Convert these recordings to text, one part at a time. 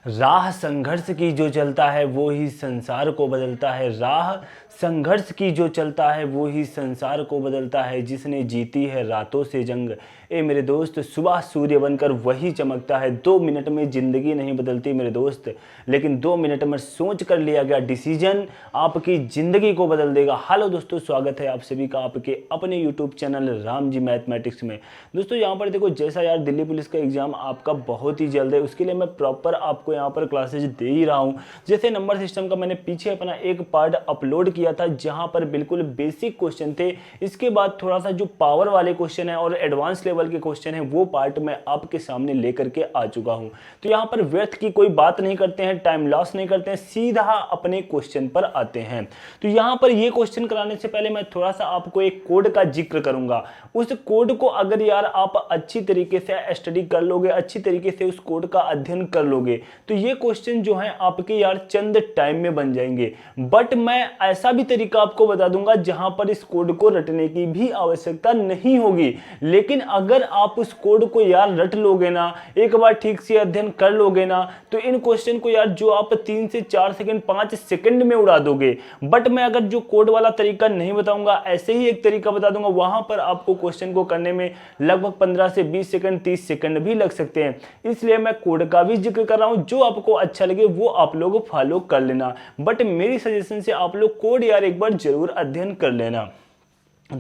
राह संघर्ष की जो चलता है वो ही संसार को बदलता है। राह संघर्ष की जो चलता है वो ही संसार को बदलता है। जिसने जीती है रातों से जंग, ए मेरे दोस्त सुबह सूर्य बनकर वही चमकता है। 2 मिनट में ज़िंदगी नहीं बदलती मेरे दोस्त, लेकिन 2 मिनट में सोच कर लिया गया डिसीजन आपकी ज़िंदगी को बदल देगा। हेलो दोस्तों, स्वागत है आप सभी का आपके अपने YouTube channel Ram ji mathematics में। दोस्तों यहाँ पर देखो, जैसा यार दिल्ली पुलिस का एग्जाम आपका बहुत ही जल्द है, उसके लिए मैं प्रॉपर आपको यहाँ पर क्लासेज दे ही रहा हूँ। जैसे नंबर सिस्टम का मैंने पीछे अपना एक पार्ट अपलोड किया था जहाँ पर बिल्कुल बेसिक क्वेश्चन थे। इसके बाद थोड़ा सा जो पावर वाले क्वेश्चन है और एडवांस लेवल के क्वेश्चन है वो पार्ट मैं आपके सामने लेकर के आ चुका हूँ। तो यहाँ पर व्यर्थ की कोई बात नहीं करते हैं, टाइम लॉस नहीं करते हैं, सीधा अपने क्वेश्चन पर आते हैं। तो यहाँ पर ये क्वेश्चन कराने से पहले मैं थोड़ा सा आपको एक कोड का जिक्र करूंगा। उस कोड को अगर यार आप अच्छी तरीके से स्टडी कर लोगे, अच्छी तरीके से उस कोड का अध्ययन कर लोगे, तो ये क्वेश्चन जो है आपके यार चंद टाइम में बन जाएंगे। बट मैं ऐसा भी तरीका आपको बता दूंगा जहां पर इस कोड को रटने की भी आवश्यकता नहीं होगी। लेकिन अगर आप उस कोड को यार रट लोगे ना, एक बार ठीक से अध्ययन कर लोगे ना, तो इन क्वेश्चन को यार जो आप 3 से 4 सेकंड 5 सेकंड में उड़ा दोगे। बट मैं अगर जो कोड वाला तरीका नहीं बताऊंगा, ऐसे ही एक तरीका बता दूंगा, वहां पर आपको क्वेश्चन को करने में लगभग 15 से 20 सेकंड 30 सेकंड भी लग सकते हैं। इसलिए मैं कोड का भी जिक्र कर रहा हूं, जो आपको अच्छा लगे वो आप लोग फॉलो कर लेना। बट मेरी सजेशन से आप लोग कोड यार एक बार जरूर अध्ययन कर लेना।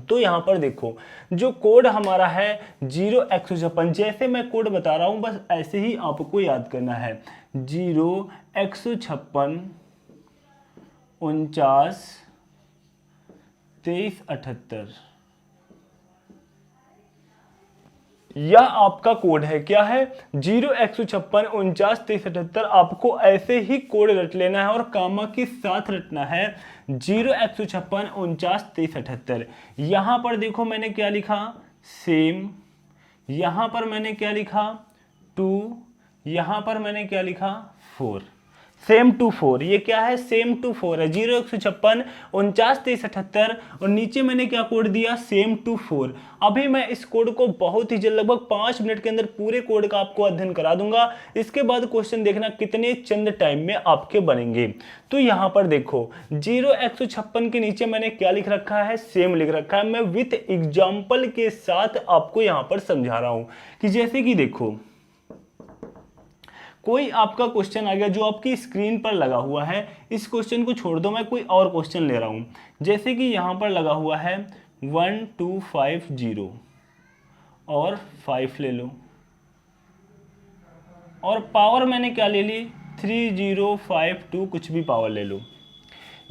तो यहां पर देखो, जो कोड हमारा है 0x56, जैसे मैं कोड बता रहा हूं बस ऐसे ही आपको याद करना है। 0x56 49 23 78, यह आपका कोड है। क्या है? 0x56 49 23 78। आपको ऐसे ही कोड रट लेना है और कामा के साथ रटना है। 0x56 49 23 78। यहां पर देखो मैंने क्या लिखा, सेम। यहां पर मैंने क्या लिखा, 2। यहां पर मैंने क्या लिखा, 4। Same to 4। ये क्या है? सेम टू 4 है। 0x56 49 23 78 और नीचे मैंने क्या कोड दिया, सेम टू 4। अभी मैं इस कोड को बहुत ही जल्द लगभग 5 मिनट के अंदर पूरे कोड का आपको अध्ययन करा दूंगा। इसके बाद क्वेश्चन देखना कितने चंद टाइम में आपके बनेंगे। तो यहां पर देखो 0x56 के नीचे मैंने क्या लिख रखा है, सेम लिख रखा है। मैं विथ एग्जाम्पल के साथ आपको यहां पर समझा रहा हूं कि जैसे कि देखो, कोई आपका क्वेश्चन आ गया जो आपकी स्क्रीन पर लगा हुआ है। इस क्वेश्चन को छोड़ दो, मैं कोई और क्वेश्चन ले रहा हूं। जैसे कि यहां पर लगा हुआ है 1250 और 5 ले लो, और पावर मैंने क्या ले ली, 3052, कुछ भी पावर ले लो।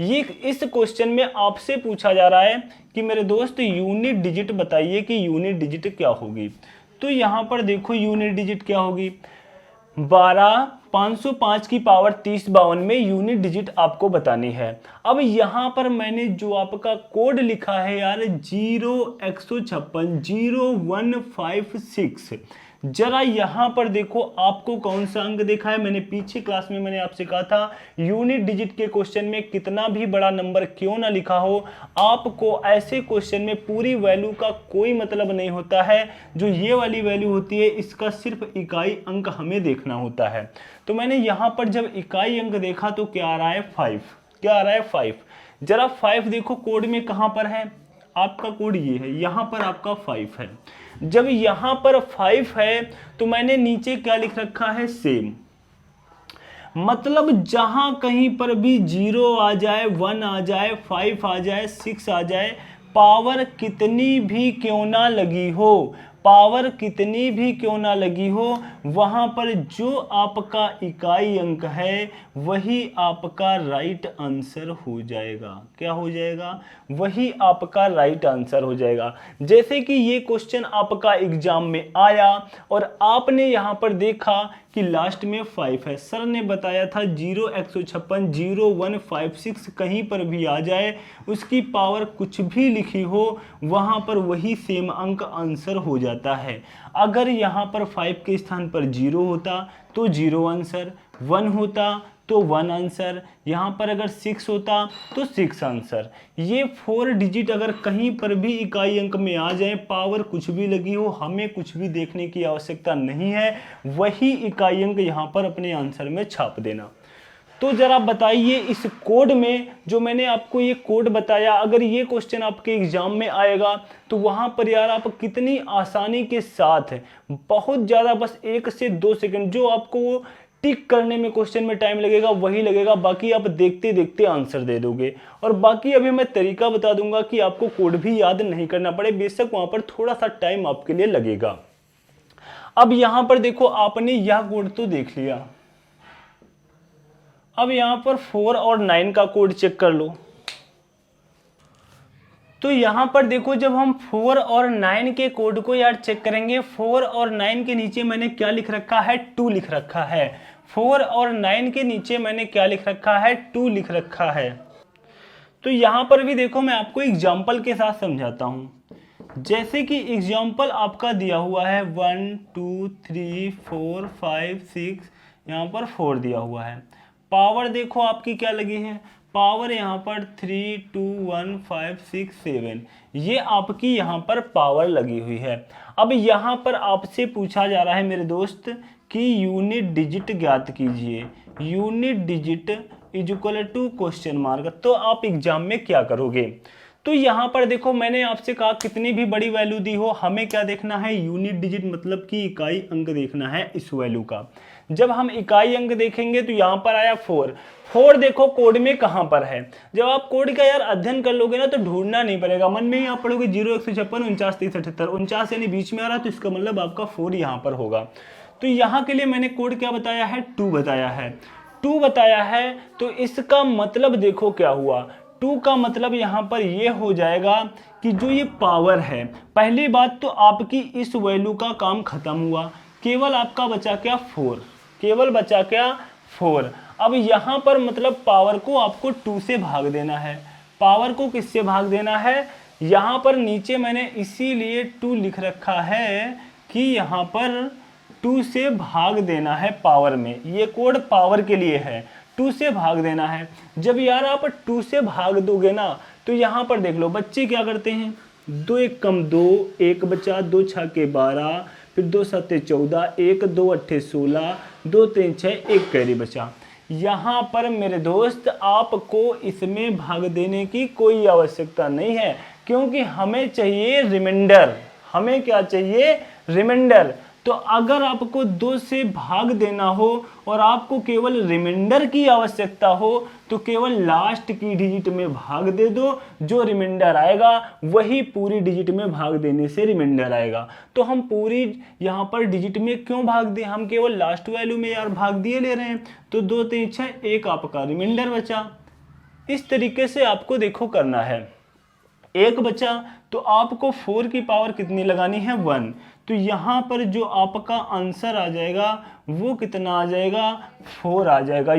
ये इस क्वेश्चन में आपसे पूछा जा रहा है कि मेरे दोस्त यूनिट डिजिट बताइए कि यूनिट डिजिट क्या होगी। तो यहां पर देखो यूनिट डिजिट क्या होगी, 12 505 की पावर 3052 में यूनिट डिजिट आपको बतानी है। अब यहां पर मैंने जो आपका कोड लिखा है यार 0x56 0156, जरा यहां पर देखो आपको कौन सा अंक देखा है। मैंने पीछे क्लास में मैंने आपसे कहा था यूनिट डिजिट के क्वेश्चन में कितना भी बड़ा नंबर क्यों ना लिखा हो, आपको ऐसे क्वेश्चन में पूरी वैल्यू का कोई मतलब नहीं होता है। जो ये वाली वैल्यू होती है इसका सिर्फ इकाई अंक हमें देखना होता है। तो मैंने यहां पर जब इकाई अंक देखा तो क्या आ रहा है, 5। क्या आ रहा है, 5। जरा 5 देखो कोड में कहां पर है, आपका कोड ये है, यहां पर आपका 5 है। जब यहां पर 5 है तो मैंने नीचे क्या लिख रखा है, सेम। मतलब जहां कहीं पर भी 0 आ जाए, 1 आ जाए, 5 आ जाए, 6 आ जाए, पावर कितनी भी क्यों ना लगी हो, पावर कितनी भी क्यों ना लगी हो, वहां पर जो आपका इकाई अंक है वही आपका राइट आंसर हो जाएगा। क्या हो जाएगा? वही आपका राइट आंसर हो जाएगा। जैसे कि ये क्वेश्चन आपका एग्जाम में आया और आपने यहां पर देखा कि लास्ट में 5 है। सर ने बताया था 0x56 0156 कहीं पर भी आ जाए, उसकी पावर कुछ भी लिखी हो, वहां पर वही सेम अंक आंसर हो जाए। जाता है। अगर यहाँ पर 5 के स्थान पर 0 होता तो 0 आंसर, 1 होता तो 1 आंसर, यहाँ पर अगर 6 होता तो 6 आंसर। ये 4 डिजिट अगर कहीं पर भी इकाई अंक में आ जाए, पावर कुछ भी लगी हो, हमें कुछ भी देखने की आवश्यकता नहीं है, वही इकाई अंक यहाँ पर अपने आंसर में छाप देना। तो जरा बताइए इस कोड में, जो मैंने आपको ये कोड बताया, अगर ये क्वेश्चन आपके एग्जाम में आएगा तो वहाँ पर यार आप कितनी आसानी के साथ, बहुत ज़्यादा बस 1 से 2 सेकंड जो आपको टिक करने में क्वेश्चन में टाइम लगेगा वही लगेगा, बाकी आप देखते देखते आंसर दे दोगे। और बाकी अभी मैं तरीका बता दूंगा कि आपको कोड भी याद नहीं करना पड़े, बेशक वहाँ पर थोड़ा सा टाइम आपके लिए लगेगा। अब यहाँ पर देखो, आपने यह कोड तो देख लिया, अब यहाँ पर 4 और 9 का कोड चेक कर लो। तो यहाँ पर देखो, जब हम 4 और 9 के कोड को यार चेक करेंगे, 4 और 9 के नीचे मैंने क्या लिख रखा है, 2 लिख रखा है। 4 और 9 के नीचे मैंने क्या लिख रखा है, 2 लिख रखा है। तो यहाँ पर भी देखो, मैं आपको एग्जाम्पल के साथ समझाता हूँ। जैसे कि एग्जाम्पल आपका दिया हुआ है 1 2 3 4 5 6, यहाँ पर 4 दिया हुआ है। पावर देखो आपकी क्या लगी है, पावर यहाँ पर 3 2 1 5 6 7, ये आपकी यहाँ पर पावर लगी हुई है। अब यहाँ पर आपसे पूछा जा रहा है मेरे दोस्त कि यूनिट डिजिट ज्ञात कीजिए, unit digit is equal to question mark. तो आप एग्जाम में क्या करोगे? तो यहाँ पर देखो, मैंने आपसे कहा कितनी भी बड़ी वैल्यू दी हो, हमें क्या देखना है, यूनिट डिजिट मतलब कि इकाई अंक देखना है इस वैल्यू का। जब हम इकाई अंक देखेंगे तो यहाँ पर आया 4, 4 देखो कोड में कहाँ पर है। जब आप कोड का यार अध्ययन कर लोगे ना तो ढूंढना नहीं पड़ेगा, मन में ही आप पढ़ोगे 0 156 49 30 78, 49 यानी बीच में आ रहा, तो इसका मतलब आपका 4 यहाँ पर होगा। तो यहाँ के लिए मैंने कोड क्या बताया है, 2 बताया है, 2 बताया है। तो इसका मतलब देखो क्या हुआ, 2 का मतलब यहाँ पर ये हो जाएगा कि जो ये पावर है, पहली बात तो आपकी इस वैल्यू का काम खत्म हुआ, केवल आपका बचा क्या, 4, केवल बचा क्या, 4। अब यहाँ पर मतलब पावर को आपको 2 से भाग देना है। पावर को किससे भाग देना है, यहाँ पर नीचे मैंने इसीलिए 2 लिख रखा है कि यहाँ पर 2 से भाग देना है पावर में। ये कोड पावर के लिए है, 2 से भाग देना है। जब यार आप 2 से भाग दोगे ना तो यहाँ पर देख लो बच्चे क्या करते हैं, 2 1 कम 2, 1 बचा, 2 6 12, फिर 2 7 14, 1 2 8 16, 2 3 6, 1 कैरी बचा। यहाँ पर मेरे दोस्त आपको इसमें भाग देने की कोई आवश्यकता नहीं है, क्योंकि हमें चाहिए रिमाइंडर। हमें क्या चाहिए, रिमाइंडर। तो अगर आपको 2 से भाग देना हो और आपको केवल रिमाइंडर की आवश्यकता हो तो केवल लास्ट की डिजिट में भाग दे दो, जो रिमाइंडर आएगा वही पूरी डिजिट में भाग देने से रिमाइंडर आएगा। तो हम पूरी यहाँ पर डिजिट में क्यों भाग दें, हम केवल लास्ट वैल्यू में यार भाग दिए ले रहे हैं। तो 2 3 6, 1 आपका रिमाइंडर बचा। इस तरीके से आपको देखो करना है। 1 बचा तो आपको 4 की पावर कितनी लगानी है, 1। तो यहाँ पर जो आपका आंसर आ जाएगा वो कितना आ जाएगा, 4 आ जाएगा।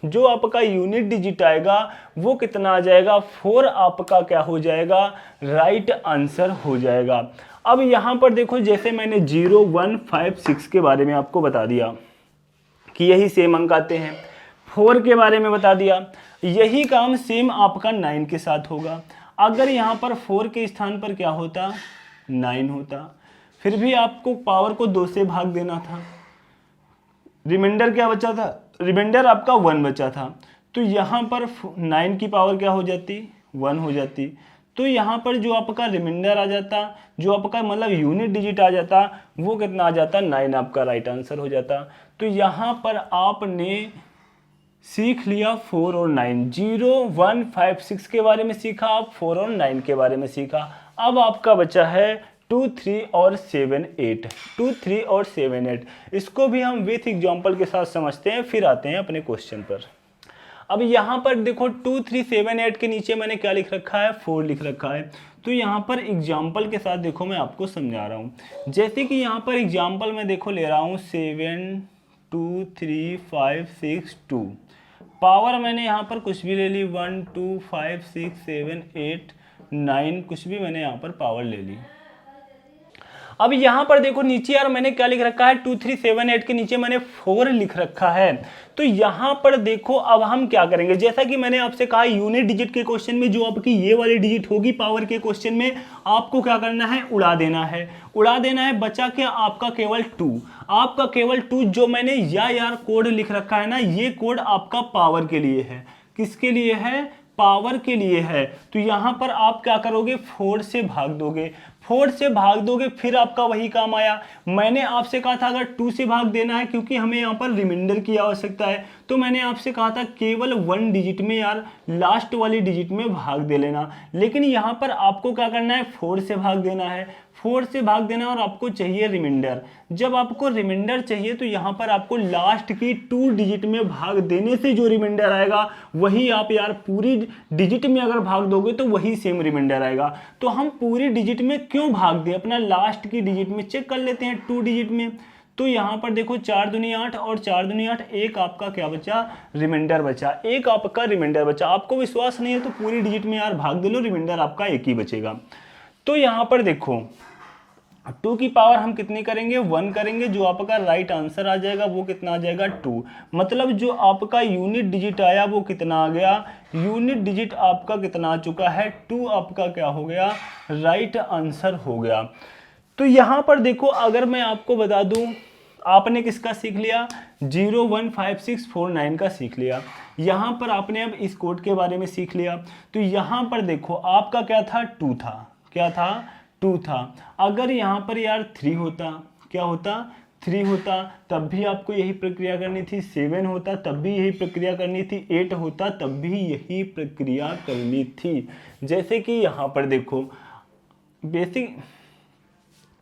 जो आपका यूनिट डिजिट आएगा वो कितना आ जाएगा, 4 आपका क्या हो जाएगा, राइट आंसर हो जाएगा। अब यहाँ पर देखो, जैसे मैंने 0 1 5 6 के बारे में आपको बता दिया कि यही सेम अंक आते हैं, 4 के बारे में बता दिया, यही काम सेम आपका 9 के साथ होगा। अगर यहाँ पर 4 के स्थान पर क्या होता, 9 होता, फिर भी आपको पावर को 2 से भाग देना था। रिमाइंडर क्या बचा था, रिमाइंडर आपका 1 बचा था। तो यहाँ पर 9 की पावर क्या हो जाती, 1 हो जाती। तो यहाँ पर जो आपका रिमाइंडर आ जाता, जो आपका मतलब यूनिट डिजिट आ जाता, वो कितना आ जाता, 9 आपका राइट आंसर हो जाता। तो यहाँ पर आपने सीख लिया 4 और 9, 0 1 5 6 के बारे में सीखा, आप 4 और 9 के बारे में सीखा। अब आपका बचा है 2 3 और 7 8, 2 3 और 7 8। इसको भी हम विथ एग्जांपल के साथ समझते हैं, फिर आते हैं अपने क्वेश्चन पर। अब यहाँ पर देखो 2 3 7 8 के नीचे मैंने क्या लिख रखा है, 4 लिख रखा है। तो यहाँ पर एग्जाम्पल के साथ देखो मैं आपको समझा रहा हूँ। जैसे कि यहाँ पर एग्जाम्पल मैं देखो ले रहा हूँ 7 2 3 5 6 2, पावर मैंने यहाँ पर कुछ भी ले ली, 1 2 5 6 7 8 9, कुछ भी मैंने यहाँ पर पावर ले ली। अब यहाँ पर देखो नीचे यार मैंने क्या लिख रखा है 2378 के नीचे मैंने 4 लिख रखा है। तो यहाँ पर देखो अब हम क्या करेंगे, जैसा कि मैंने आपसे कहा यूनिट डिजिट के क्वेश्चन में जो आपकी ये वाली डिजिट होगी पावर के क्वेश्चन में आपको क्या करना है, उड़ा देना है। उड़ा देना है, बचा क्या आपका केवल 2, आपका केवल 2 जो मैंने यार कोड लिख रखा है ना, ये कोड आपका पावर के लिए है। किसके लिए है, पावर के लिए है। तो यहां पर आप क्या करोगे, 4 से भाग दोगे, 4 से भाग दोगे, फिर आपका वही काम आया। मैंने आपसे कहा था अगर 2 से भाग देना है क्योंकि हमें यहाँ पर रिमाइंडर की आवश्यकता है, तो मैंने आपसे कहा था केवल 1 डिजिट में यार लास्ट वाली डिजिट में भाग दे लेना। लेकिन यहाँ पर आपको क्या करना है, 4 से भाग देना है, 4 से भाग देना और आपको चाहिए रिमाइंडर। जब आपको रिमाइंडर चाहिए तो यहाँ पर आपको लास्ट की 2 डिजिट में भाग देने से जो रिमाइंडर आएगा वही आप यार पूरी डिजिट में अगर भाग दोगे तो वही सेम रिमाइंडर आएगा। तो हम पूरी डिजिट में क्यों भाग दें, अपना लास्ट की डिजिट में चेक कर लेते हैं 2 डिजिट में। तो यहाँ पर देखो 4 दूनी 8 और 4 दूनी 8, एक आपका क्या बचा, रिमाइंडर बचा, एक आपका रिमाइंडर बचा। आपको विश्वास नहीं है तो पूरी डिजिट में यार भाग दे लो, रिमाइंडर आपका एक ही बचेगा। तो यहाँ पर देखो 2 की पावर हम कितनी करेंगे, 1 करेंगे, जो आपका राइट आंसर आ जाएगा वो कितना आ जाएगा, 2। मतलब जो आपका यूनिट डिजिट आया वो कितना आ गया, यूनिट डिजिट आपका कितना आ चुका है, 2 आपका क्या हो गया, राइट आंसर हो गया। तो यहाँ पर देखो अगर मैं आपको बता दूं, आपने किसका सीख लिया, 015649 का सीख लिया। यहाँ पर आपने अब इस कोड के बारे में सीख लिया। तो यहाँ पर देखो आपका क्या था, 2 था, क्या था, 2 था। अगर यहाँ पर यार 3 होता, क्या होता, 3 होता, तब भी आपको यही प्रक्रिया करनी थी। 7 होता तब भी यही प्रक्रिया करनी थी। 8 होता तब भी यही प्रक्रिया करनी थी। जैसे कि यहाँ पर देखो बेसिक,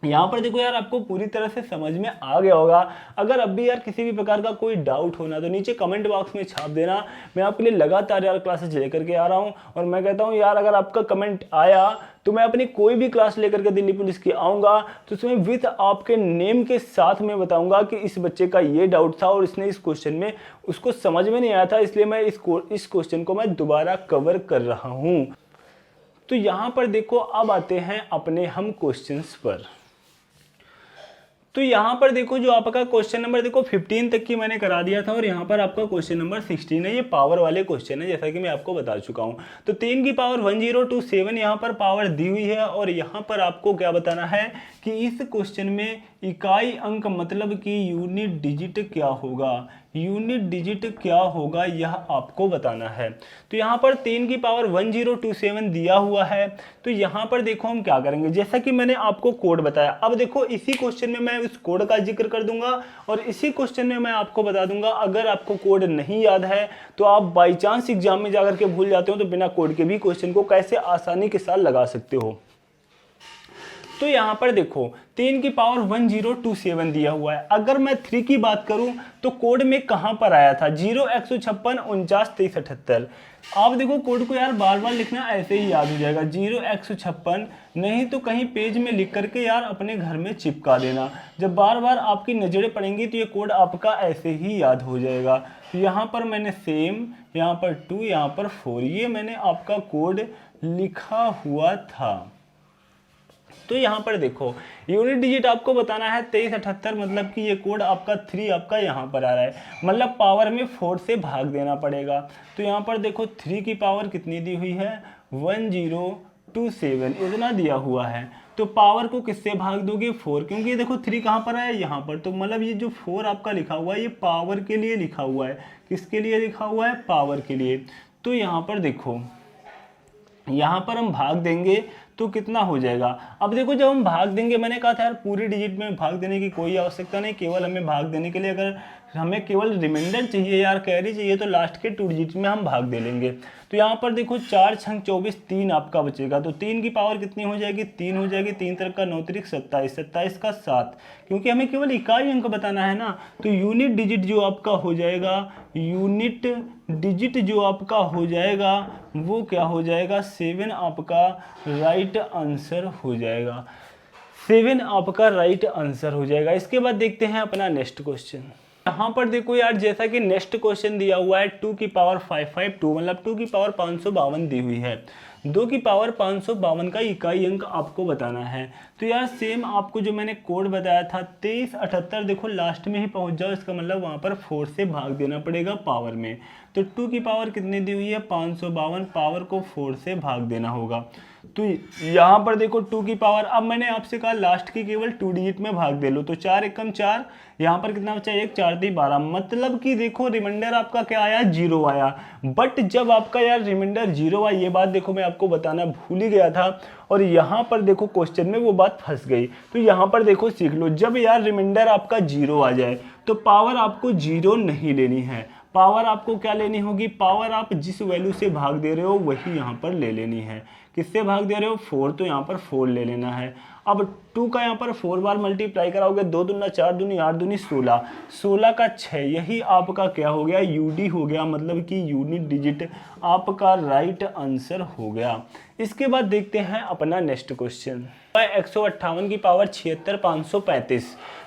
यहाँ पर देखो यार आपको पूरी तरह से समझ में आ गया होगा। अगर अब भी यार किसी भी प्रकार का कोई डाउट होना तो नीचे कमेंट बॉक्स में छाप देना। मैं आपके लिए लगातार यार क्लासेस लेकर के आ रहा हूँ और मैं कहता हूँ यार अगर आपका कमेंट आया तो मैं अपनी कोई भी क्लास लेकर के दिल्ली पुलिस की आऊँगा तो उसमें विथ आपके नेम के साथ मैं बताऊँगा कि इस बच्चे का ये डाउट था और इसने इस क्वेश्चन में उसको समझ में नहीं आया था, इसलिए मैं इस क्वेश्चन को मैं दोबारा कवर कर रहा हूँ। तो यहाँ पर देखो अब आते हैं अपने हम क्वेश्चंस पर। तो यहाँ पर देखो जो आपका क्वेश्चन नंबर देखो 15 तक की मैंने करा दिया था और यहाँ पर आपका क्वेश्चन नंबर 16 है। ये पावर वाले क्वेश्चन है जैसा कि मैं आपको बता चुका हूँ। तो 3 की पावर 1027 यहाँ पर पावर दी हुई है और यहाँ पर आपको क्या बताना है कि इस क्वेश्चन में इकाई अंक मतलब कि यूनिट डिजिट क्या होगा, यूनिट डिजिट क्या होगा यह आपको बताना है। तो यहाँ पर 3 की पावर 1027 दिया हुआ है। तो यहाँ पर देखो हम क्या करेंगे, जैसा कि मैंने आपको कोड बताया। अब देखो इसी क्वेश्चन में मैं उस कोड का जिक्र कर दूंगा और इसी क्वेश्चन में मैं आपको बता दूंगा। अगर आपको कोड नहीं याद है तो आप बाई चांस एग्जाम में जाकर के भूल जाते हो तो बिना कोड के भी क्वेश्चन को कैसे आसानी के साथ लगा सकते हो। तो यहाँ पर देखो 3 की पावर 1027 दिया हुआ है। अगर मैं 3 की बात करूं तो कोड में कहां पर आया था, 0 156 49 23 78। आप देखो कोड को यार बार बार लिखना ऐसे ही याद हो जाएगा, 0 156, नहीं तो कहीं पेज में लिख करके यार अपने घर में चिपका देना। जब बार बार आपकी नज़रें पड़ेंगी तो ये कोड आपका ऐसे ही याद हो जाएगा। तो यहाँ पर मैंने सेम, यहाँ पर 2, यहाँ पर 4, ये मैंने आपका कोड लिखा हुआ था। तो यहाँ पर देखो यूनिट डिजिट आपको बताना है 2378, मतलब कि ये कोड आपका 3 आपका यहाँ पर आ रहा है, मतलब पावर में 4 से भाग देना पड़ेगा। तो यहाँ पर देखो 3 की पावर कितनी दी हुई है, 1027 इतना दिया हुआ है। तो पावर को किससे भाग दोगे, 4, क्योंकि ये देखो 3 कहाँ पर है, यहाँ पर। तो मतलब ये जो 4 आपका लिखा हुआ है ये पावर के लिए लिखा हुआ है। किसके लिए लिखा हुआ है, पावर के लिए। तो यहाँ पर देखो यहाँ पर हम भाग देंगे तो कितना हो जाएगा। अब देखो जब हम भाग देंगे, मैंने कहा था यार पूरी डिजिट में भाग देने की कोई आवश्यकता नहीं, केवल हमें भाग देने के लिए अगर हमें केवल रिमाइंडर चाहिए यार, कैरी चाहिए, तो लास्ट के 2 डिजिट में हम भाग दे लेंगे। तो यहाँ पर देखो 4 छंग 24, 3 आपका बचेगा। तो 3 की पावर कितनी हो जाएगी, 3 हो जाएगी, 3 तरह का 9 त्रिक 27, 27 का 7, क्योंकि हमें केवल इकाई अंक बताना है ना। तो यूनिट डिजिट जो आपका हो जाएगा, यूनिट डिजिट जो आपका हो जाएगा वो क्या हो जाएगा, 7 आपका राइट आंसर हो जाएगा। 7 आपका राइट आंसर हो जाएगा। इसके बाद देखते हैं अपना नेक्स्ट क्वेश्चन। यहाँ पर देखो यार जैसा कि नेक्स्ट क्वेश्चन दिया हुआ है 2 की पावर 552, मतलब 2 की पावर 552 दी हुई है। 2 की पावर 552 का इकाई अंक आपको बताना है। तो यार सेम आपको जो मैंने कोड बताया था 2378, देखो लास्ट में ही पहुंच जाओ, इसका मतलब वहाँ पर 4 से भाग देना पड़ेगा पावर में। तो 2 की पावर कितनी दी हुई है 552, पावर को 4 से भाग देना होगा। तो यहाँ पर देखो 2 की पावर, अब मैंने आपसे कहा लास्ट की केवल 2 डिजिट में भाग दे लो, तो 4 एकम 4, यहाँ पर कितना बचा 1, 4 3 12, मतलब कि देखो रिमाइंडर आपका क्या आया 0 आया। बट जब आपका यार रिमाइंडर 0 आया, ये बात देखो मैं आपको बताना भूल ही गया था, और यहाँ पर देखो क्वेश्चन में वो बात फंस गई। तो यहाँ पर देखो सीख लो, जब यार रिमाइंडर आपका 0 आ जाए तो पावर आपको 0 नहीं लेनी है, पावर आपको क्या लेनी होगी, पावर आप जिस वैल्यू से भाग दे रहे हो वही यहाँ पर ले लेनी है। किससे भाग दे रहे हो 4, तो यहाँ पर 4 ले लेना है। अब 2 का यहाँ पर 4 बार मल्टीप्लाई कराओगे, 2 दूना 4 दूनी 8 दूनी 16, 16 का 6, यही आपका क्या हो गया यूडी हो गया, मतलब कि यूनिट डिजिट आपका राइट आंसर हो गया। इसके बाद देखते हैं अपना नेक्स्ट क्वेश्चन। 158 की पावर 76 535,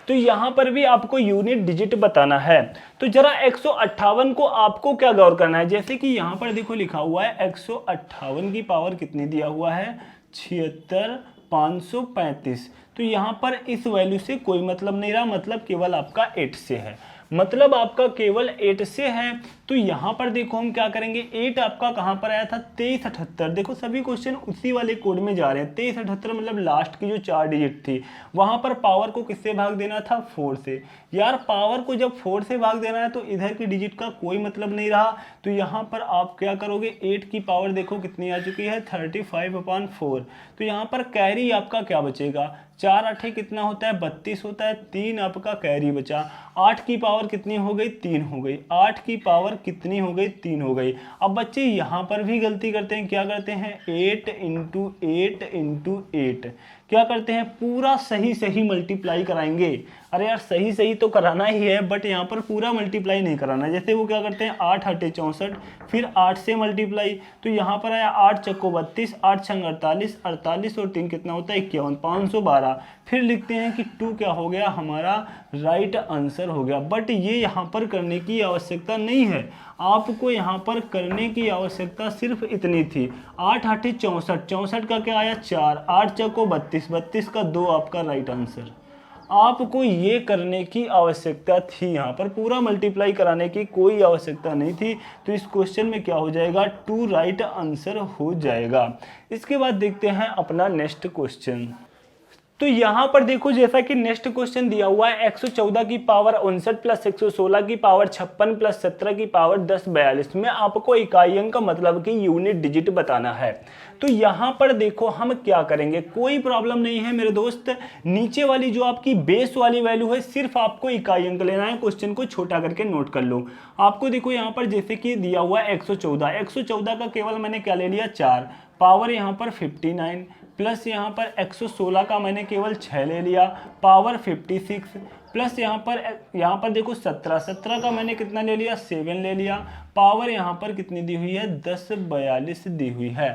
तो यहाँ पर भी आपको यूनिट डिजिट बताना है। तो जरा 158 को आपको क्या गौर करना है, जैसे कि यहाँ पर देखो लिखा हुआ है 158 की पावर कितनी दिया हुआ है 76 535, तो यहाँ पर इस वैल्यू से कोई मतलब नहीं रहा, मतलब केवल आपका 8 से है, मतलब आपका केवल 8 से है। तो यहाँ पर देखो हम क्या करेंगे, 8 आपका कहाँ पर आया था 2378, देखो सभी क्वेश्चन उसी वाले कोड में जा रहे हैं। 2378 मतलब लास्ट की जो 4 डिजिट थी, वहाँ पर पावर को किससे भाग देना था 4 से। यार पावर को जब 4 से भाग देना है तो इधर की डिजिट का कोई मतलब नहीं रहा। तो यहाँ पर आप क्या करोगे, 8 की पावर देखो कितनी आ चुकी है 35/4, तो यहाँ पर कैरी आपका क्या बचेगा, 4 8 कितना होता है 32 होता है, 3 आपका कैरी बचा। 8 की पावर कितनी हो गई 3 हो गई, 8 की पावर कितनी हो गई 3 हो गई। अब बच्चे यहाँ पर भी गलती करते हैं, क्या करते हैं 8 × 8 × 8, क्या करते हैं पूरा सही मल्टीप्लाई कराएंगे। अरे यार सही तो कराना ही है, बट यहाँ पर पूरा मल्टीप्लाई नहीं कराना। जैसे वो क्या करते हैं 8 8 64, फिर 8 से मल्टीप्लाई, तो यहाँ पर आया 8 चक्को 32, 8 छंग 48, 48 और 3 कितना होता है 51, 512। फिर लिखते हैं कि 2 क्या हो गया हमारा राइट आंसर हो गया। बट ये यहाँ पर करने की आवश्यकता नहीं है, आपको यहाँ पर करने की आवश्यकता सिर्फ इतनी थी। 8 8 64, 64 का क्या आया 4, 8 चक्को 32, 32 का 2 आपका राइट आंसर। आपको ये करने की आवश्यकता थी, यहाँ पर पूरा मल्टीप्लाई कराने की कोई आवश्यकता नहीं थी। तो इस क्वेश्चन में क्या हो जाएगा 2 राइट आंसर हो जाएगा। इसके बाद देखते हैं अपना नेक्स्ट क्वेश्चन। तो यहाँ पर देखो जैसा कि नेक्स्ट क्वेश्चन दिया हुआ है 114 की पावर 59 प्लस 116 की पावर 56 प्लस 17 की पावर 10 42 में आपको इकाई अंक का मतलब कि यूनिट डिजिट बताना है। तो यहाँ पर देखो हम क्या करेंगे, कोई प्रॉब्लम नहीं है मेरे दोस्त, नीचे वाली जो आपकी बेस वाली वैल्यू है सिर्फ आपको इकाई अंक लेना है। क्वेश्चन को छोटा करके नोट कर लो। आपको देखो यहाँ पर जैसे कि दिया हुआ है 114, 114 का केवल मैंने क्या ले लिया 4, पावर यहाँ पर 59 प्लस यहाँ पर 116 का मैंने केवल 6 ले लिया, पावर 56 प्लस यहाँ पर देखो 17 का मैंने कितना ले लिया 7 ले लिया, पावर यहाँ पर कितनी दी हुई है 10 42 दी हुई है।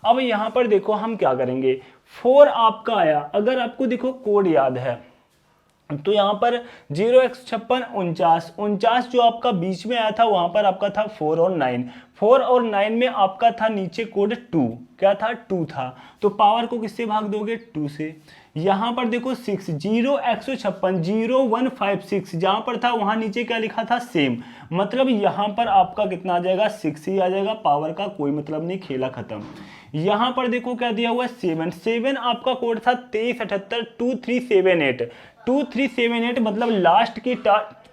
अब यहाँ पर देखो हम क्या करेंगे, 4 आपका आया, अगर आपको देखो कोड याद है तो यहाँ पर 0x56 49 जो आपका बीच में आया था वहां पर आपका था 4 और 9, 4 और 9 में आपका था नीचे कोड 2, क्या था 2 था, तो पावर को किससे भाग दोगे 2 से। यहाँ पर देखो 6 0x56 0156 जहां पर था वहां नीचे क्या लिखा था सेम, मतलब यहाँ पर आपका कितना आ जाएगा 6 ही आ जाएगा, पावर का कोई मतलब नहीं, खेला खत्म। यहाँ पर देखो क्या दिया हुआ है 7 आपका कोड था 2378 2378 2378, मतलब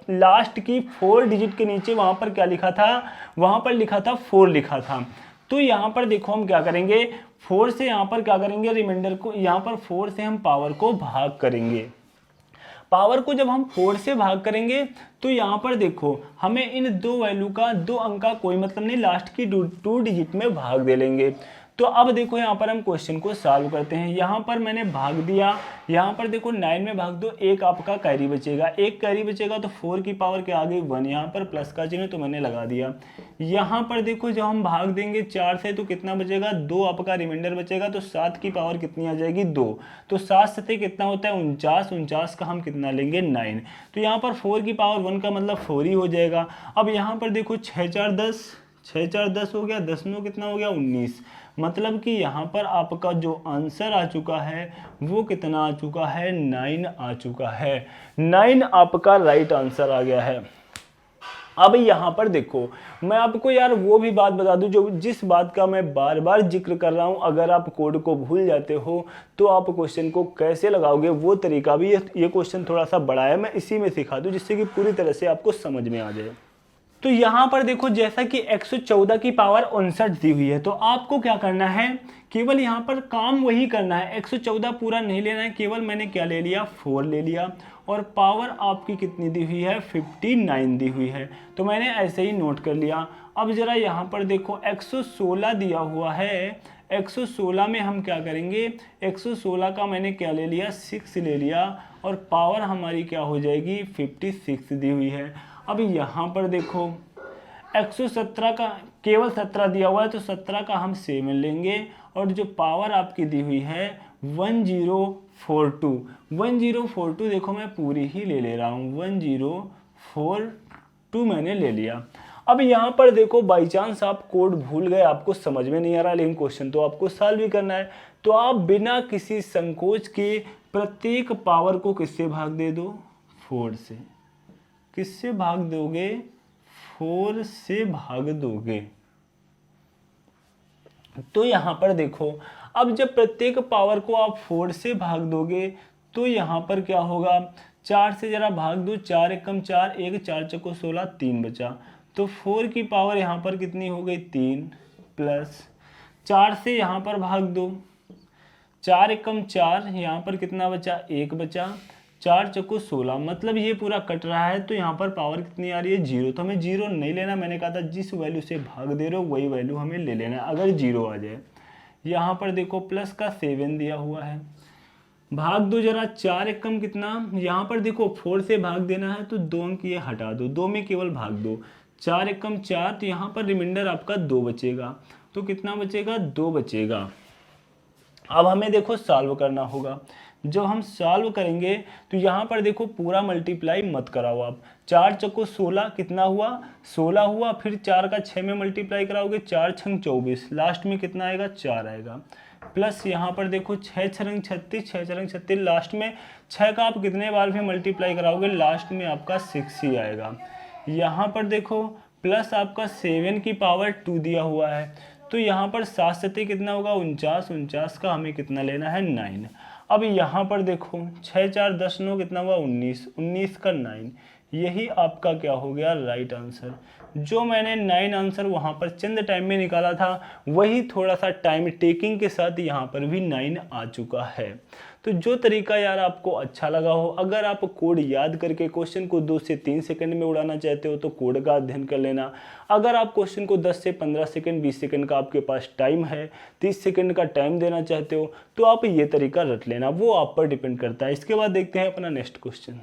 लास्ट की 4 डिजिट के नीचे वहां पर क्या लिखा था, वहां पर लिखा था 4 लिखा था। तो यहाँ पर देखो हम क्या करेंगे 4 से यहाँ पर क्या करेंगे रिमाइंडर को, यहाँ पर 4 से हम पावर को भाग करेंगे। पावर को जब हम 4 से भाग करेंगे तो यहाँ पर देखो हमें इन 2 वैल्यू का 2 अंक का कोई मतलब नहीं, लास्ट की 2 डिजिट में भाग दे लेंगे। तो अब देखो यहाँ पर हम क्वेश्चन को सॉल्व करते हैं। यहाँ पर मैंने भाग दिया, यहाँ पर देखो 9 में भाग दो, एक आपका कैरी बचेगा, एक कैरी बचेगा तो 4 की पावर क्या आ गई 1, यहाँ पर प्लस का चिन्ह तो मैंने लगा दिया। यहाँ पर देखो जब हम भाग देंगे 4 से तो कितना बचेगा 2 आपका रिमाइंडर बचेगा, तो 7 की पावर कितनी आ जाएगी 2, तो 7 सते कितना होता है 49, 49 का हम कितना लेंगे 9, तो यहाँ पर 4 की पावर 1 का मतलब 4 ही हो जाएगा। अब यहाँ पर देखो 6 4 10, 6 4 10 हो गया, 10 9 कितना हो गया 19। मतलब कि यहाँ पर आपका जो आंसर आ चुका है वो कितना आ चुका है, 9 आ चुका है। 9 आपका राइट आंसर आ गया है। अब यहाँ पर देखो, मैं आपको यार वो भी बात बता दूं जो जिस बात का मैं बार बार जिक्र कर रहा हूं, अगर आप कोड को भूल जाते हो तो आप क्वेश्चन को कैसे लगाओगे वो तरीका भी, ये क्वेश्चन थोड़ा सा बड़ा है, मैं इसी में सिखा दूं जिससे कि पूरी तरह से आपको समझ में आ जाए। तो यहाँ पर देखो, जैसा कि 114 की पावर 59 दी हुई है, तो आपको क्या करना है, केवल यहाँ पर काम वही करना है, 114 पूरा नहीं लेना है, केवल मैंने क्या ले लिया 4 ले लिया, और पावर आपकी कितनी दी हुई है 59 दी हुई है, तो मैंने ऐसे ही नोट कर लिया। अब जरा यहाँ पर देखो 116 दिया हुआ है, 116 में हम क्या करेंगे, 116 का मैंने क्या ले लिया 6 ले लिया, और पावर हमारी क्या हो जाएगी 56 दी हुई है। अब यहाँ पर देखो 117 का केवल 17 दिया हुआ है, तो 17 का हम 7 लेंगे, और जो पावर आपकी दी हुई है 1042, 1042 देखो मैं पूरी ही ले रहा हूँ, 1042 मैंने ले लिया। अब यहाँ पर देखो बाई चांस आप कोड भूल गए, आपको समझ में नहीं आ रहा, लेकिन क्वेश्चन तो आपको सॉल्व भी करना है, तो आप बिना किसी संकोच के प्रत्येक पावर को किससे भाग दे दो, 4 से। किससे भाग दोगे, 4 से भाग दोगे। तो यहाँ पर देखो, अब जब प्रत्येक पावर को आप 4 से भाग दोगे तो यहाँ पर क्या होगा, 4 से जरा भाग दो, 4 एकम 4, 1 4 चौको 16, 3 बचा, तो 4 की पावर यहाँ पर कितनी हो गई 3, प्लस 4 से यहाँ पर भाग दो, 4 एकम 4, यहाँ पर कितना बचा 1 बचा, 4 चौको 16, मतलब ये पूरा कट रहा है, तो यहाँ पर पावर कितनी आ रही है 0, तो हमें 0 नहीं लेना, मैंने कहा था जिस वैल्यू से भाग दे रहे हो वही वैल्यू हमें ले लेना है अगर 0 आ जाए। यहाँ पर देखो प्लस का 7 दिया हुआ है, भाग दो जरा, 4 एकम कितना, यहाँ पर देखो 4 से भाग देना है तो 2 अंक ये हटा दो, 2 में केवल भाग दो, 4 एकम 4, तो यहाँ पर रिमाइंडर आपका 2 बचेगा, तो कितना बचेगा 2 बचेगा। अब हमें देखो सॉल्व करना होगा, जब हम सॉल्व करेंगे तो यहाँ पर देखो पूरा मल्टीप्लाई मत कराओ आप, 4 चौको 16 कितना हुआ 16 हुआ, फिर 4 का 6 में मल्टीप्लाई कराओगे, 4 छंग 24, लास्ट में कितना आएगा 4 आएगा, प्लस यहाँ पर देखो 6 छरंग 36, 6 छरंग 36, लास्ट में 6 का आप कितने बार भी मल्टीप्लाई कराओगे, लास्ट में आपका 6 ही आएगा। यहाँ पर देखो प्लस आपका 7 की पावर 2 दिया हुआ है, तो यहाँ पर 7 सत्ते कितना होगा 49, 49 का हमें कितना लेना है 9। अब यहाँ पर देखो 6 4 10 9 कितना हुआ 19, 19 का 9, यही आपका क्या हो गया राइट आंसर। जो मैंने 9 आंसर वहाँ पर चंद टाइम में निकाला था, वही थोड़ा सा टाइम टेकिंग के साथ यहाँ पर भी 9 आ चुका है। तो जो तरीका यार आपको अच्छा लगा हो, अगर आप कोड याद करके क्वेश्चन को 2 से 3 सेकंड में उड़ाना चाहते हो तो कोड का अध्ययन कर लेना। अगर आप क्वेश्चन को 10 से 15 सेकंड 20 सेकंड का आपके पास टाइम है, 30 सेकंड का टाइम देना चाहते हो तो आप ये तरीका रट लेना, वो आप पर डिपेंड करता है। इसके बाद देखते हैं अपना नेक्स्ट क्वेश्चन।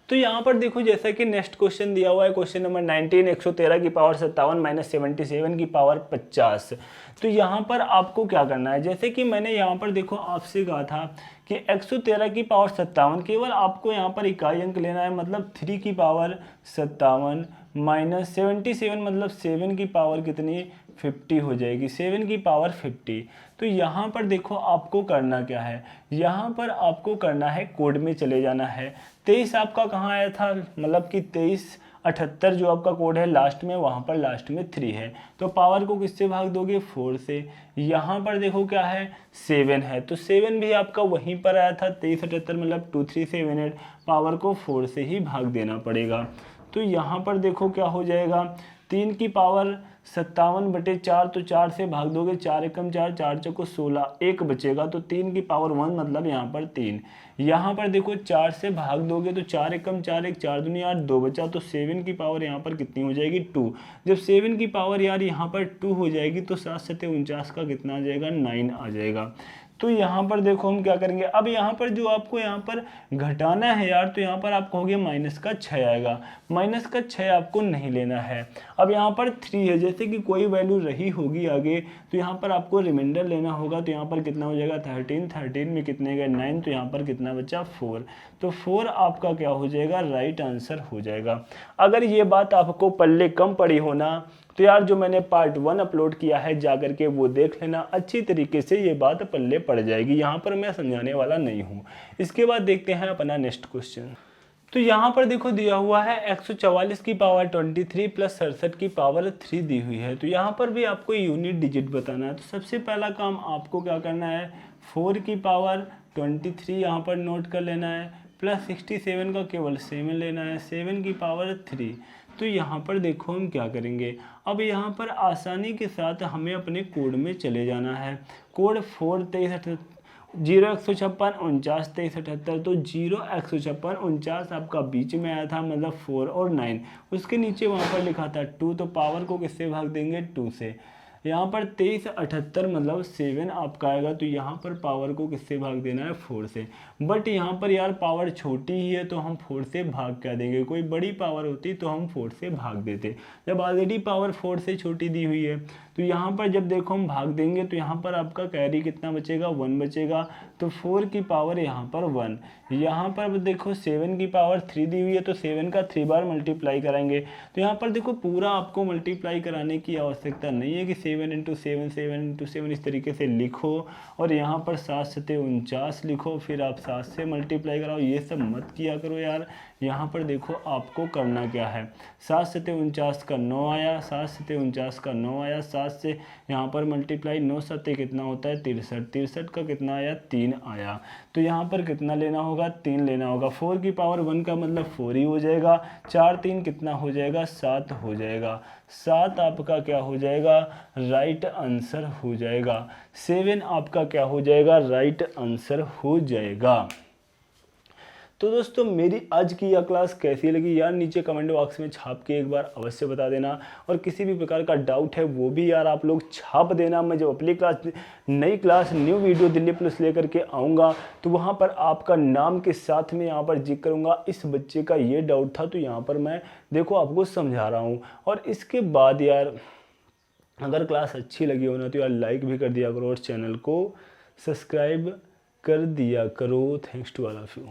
तो यहाँ पर देखो जैसा कि नेक्स्ट क्वेश्चन दिया हुआ है, क्वेश्चन नंबर 19, 113 की पावर 57 माइनस 77 की पावर 50। तो यहाँ पर आपको क्या करना है, जैसे कि मैंने यहाँ पर देखो आपसे कहा था कि 113 की पावर 57, केवल आपको यहाँ पर इकाई अंक लेना है, मतलब 3 की पावर 57 माइनस 77, मतलब 7 की पावर कितनी 50 हो जाएगी, 7 की पावर 50। तो यहाँ पर देखो आपको करना क्या है, यहाँ पर आपको करना है कोड में चले जाना है। 23 आपका कहाँ आया था, मतलब कि 2378 जो आपका कोड है लास्ट में, वहाँ पर लास्ट में 3 है, तो पावर को किससे भाग दोगे 4 से। यहाँ पर देखो क्या है 7 है, तो 7 भी आपका वहीं पर आया था 2378, मतलब 2378, पावर को 4 से ही भाग देना पड़ेगा। तो यहाँ पर देखो क्या हो जाएगा, 3 की पावर 57/4, तो 4 से भाग दोगे, 4 एकम 4, 4 चौको 16, 1 बचेगा, तो 3 की पावर 1, मतलब यहाँ पर 3। यहाँ पर देखो 4 से भाग दोगे तो 4 एकम 4, 1 4 दूनी 8, 2 बचा, तो 7 की पावर यहाँ पर कितनी हो जाएगी 2। जब 7 की पावर यार यहाँ पर 2 हो जाएगी तो 7 सत्ते 49 का कितना आ जाएगा 9 आ जाएगा। तो यहाँ पर देखो हम क्या करेंगे, अब यहाँ पर जो आपको यहाँ पर घटाना है यार, तो यहाँ पर आप कहोगे माइनस का 6 आएगा, माइनस का 6 आपको नहीं लेना है। अब यहाँ पर 3 है, जैसे कि कोई वैल्यू रही होगी आगे तो यहाँ पर आपको रिमाइंडर लेना होगा, तो यहाँ पर कितना हो जाएगा 13, 13 में कितने गए 9, तो यहाँ पर कितना बचा 4, तो 4 आपका क्या हो जाएगा राइट आंसर हो जाएगा। अगर ये बात आपको पल्ले कम पड़ी हो ना तो यार जो मैंने पार्ट 1 अपलोड किया है जाकर के वो देख लेना, अच्छी तरीके से ये बात पल्ले पड़ जाएगी, यहाँ पर मैं समझाने वाला नहीं हूँ। इसके बाद देखते हैं अपना नेक्स्ट क्वेश्चन। तो यहाँ पर देखो दिया हुआ है 144 की पावर 23 प्लस 67 की पावर 3 दी हुई है। तो यहाँ पर भी आपको यूनिट डिजिट बताना है। तो सबसे पहला काम आपको क्या करना है, 4 की पावर 23 यहाँ पर नोट कर लेना है, प्लस 67 का केवल 7 लेना है, 7 की पावर 3। तो यहाँ पर देखो हम क्या करेंगे, अब यहाँ पर आसानी के साथ हमें अपने कोड में चले जाना है। कोड 4 23 0 156 49 23 78। तो 0 156 49 आपका बीच में आया था, मतलब 4 और 9, उसके नीचे वहाँ पर लिखा था 2, तो पावर को किससे भाग देंगे, 2 से। यहाँ पर 23 78 मतलब 7 आपका आएगा, तो यहाँ पर पावर को किससे भाग देना है, 4 से। बट यहाँ पर यार पावर छोटी ही है तो हम 4 से भाग क्या देंगे, कोई बड़ी पावर होती तो हम 4 से भाग देते, जब ऑलरेडी पावर 4 से छोटी दी हुई है। तो यहाँ पर जब देखो हम भाग देंगे तो यहाँ पर आपका कैरी कितना बचेगा, 1 बचेगा। तो 4 की पावर यहाँ पर 1, यहाँ पर देखो 7 की पावर 3 दी हुई है, तो 7 का 3 बार मल्टीप्लाई कराएंगे। तो यहाँ पर देखो पूरा आपको मल्टीप्लाई कराने की आवश्यकता नहीं है कि 7 × 7 7 × 7 इस तरीके से लिखो और यहाँ पर 7 7 49 लिखो, फिर आप 7 से मल्टीप्लाई कराओ, ये सब मत किया करो यार। यहाँ पर देखो आपको करना क्या है, 7 7 49 का 9 आया, 7 7 49 का 9 आया, 7 से यहाँ पर मल्टीप्लाई, 9 7 कितना होता है 63, 63 का कितना आया 3 आया। तो यहाँ पर कितना लेना होगा, 3 लेना होगा। 4 की पावर 1 का मतलब 4 ही हो जाएगा, 4 3 कितना हो जाएगा, 7 हो जाएगा। 7 आपका क्या हो जाएगा, राइट आंसर हो जाएगा। 7 आपका क्या हो जाएगा, राइट आंसर हो जाएगा। तो दोस्तों मेरी आज की यह क्लास कैसी लगी यार, नीचे कमेंट बॉक्स में छाप के एक बार अवश्य बता देना। और किसी भी प्रकार का डाउट है वो भी यार आप लोग छाप देना। मैं जब अपनी class new video Delhi police लेकर के आऊँगा तो वहाँ पर आपका नाम के साथ में यहाँ पर जिक्र करूँगा, इस बच्चे का ये डाउट था, तो यहाँ पर मैं देखो आपको समझा रहा हूँ। और इसके बाद यार अगर क्लास अच्छी लगी हो ना तो यार लाइक भी कर दिया करो और चैनल को सब्सक्राइब कर दिया करो। Thanks to all of you.